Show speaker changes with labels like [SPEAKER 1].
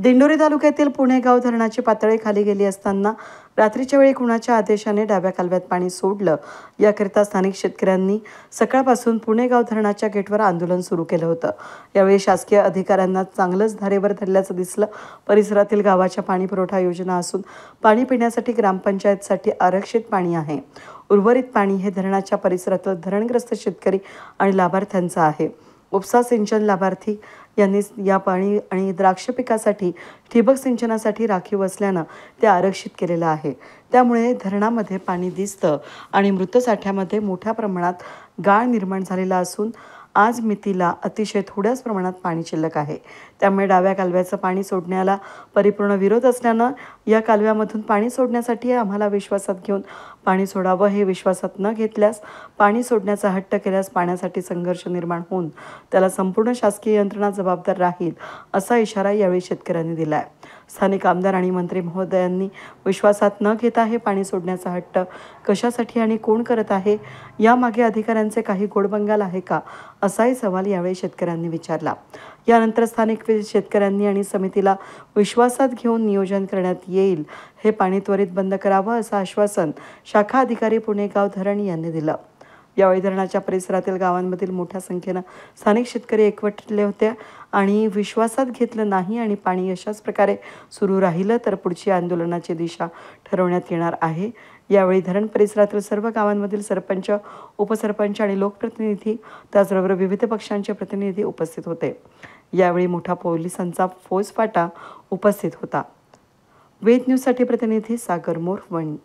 [SPEAKER 1] दिंडोरी तालुक्यातील पुणेगाव धरणाची पातळी खाली गेली असताना रात्रीच्या वेळी कुणाच्या आदेशाने डाव्या कालव्यात पाणी सोडलं याकरिता स्थानिक शेतकऱ्यांनी सकाळपासून पुणेगाव धरणाच्या गेटवर आंदोलन सुरू केलं होतं। यावेळी शासकीय अधिकाऱ्यांना चांगलंच धारेवर धरल्याचं दिसलं। परिसरातील गावाच्या पाणी पुरवठा योजना असून पाणी पिण्यासाठी ग्रामपंचायतसाठी आरक्षित पाणी आहे। उर्वरित पाणी हे धरणाच्या परिसरातील धरणग्रस्त शेतकरी आणि लाभार्थ्यांचं आहे। उपसा सिंचन लाभार्थी यांनी या पाणी आणि द्राक्ष पिकासाठी ठिबक सिंचनासाठी राखीव असल्यानं ते आरक्षित केलेलं आहे। त्यामुळे धरणामध्ये पाणी दिसतं आणि मृत साठ्यामध्ये मोठ्या प्रमाणात गाळ निर्माण झालेला असून आज मितीला अतिशय थोड्याच प्रमाणात पाणी शिल्लक आहे। त्यामुळे डाव्या कालव्याचं पाणी सोडण्याला परिपूर्ण विरोध असल्यानं या कालव्यामधून पाणी सोडण्यासाठी आम्हाला विश्वासात घेऊन पाणी सोडावं। हे विश्वासात न घेतल्यास पाणी सोडण्याचा हट्ट केल्यास पाण्यासाठी संघर्ष निर्माण होऊन त्याला संपूर्ण शासकीय यंत्रणा जबाबदार राहील असा इशारा यावेळी शेतकऱ्यांनी दिला आहे। स्थानिक आमदार आणि मंत्री महोदयांनी विश्वासात न घेता हे पाणी सोडण्याचा हट्ट कशासाठी आणि कोण करत आहे, यामागे अधिकाऱ्यांचे काही गोडबंगाल आहे का, असाही सवाल यावेळी शेतकऱ्यांनी विचारला। यानंतर स्थानिक शेतकऱ्यांनी आणि समितीला विश्वासात घेऊन नियोजन करण्यात येईल, हे पाणी त्वरित बंद करावं असं आश्वासन शाखा अधिकारी पुणेगाव धरण यांनी दिलं। यावेळी धरणाच्या परिसरातील गावांमधील मोठ्या संख्येनं स्थानिक शेतकरी एकवटले होते आणि विश्वासात घेतलं नाही आणि पाणी अशाच प्रकारे सुरू राहिलं तर पुढची आंदोलनाची दिशा ठरवण्यात येणार आहे। यावेळी धरण परिसरातील सर्व गावांमधील सरपंच, उपसरपंच आणि लोकप्रतिनिधी त्याचबरोबर विविध पक्षांचे प्रतिनिधी उपस्थित होते। यावेळी मोठा पोलिसांचा फौजफाटा उपस्थित होता। वेद न्यूजसाठी प्रतिनिधी सागर मोर, वणी।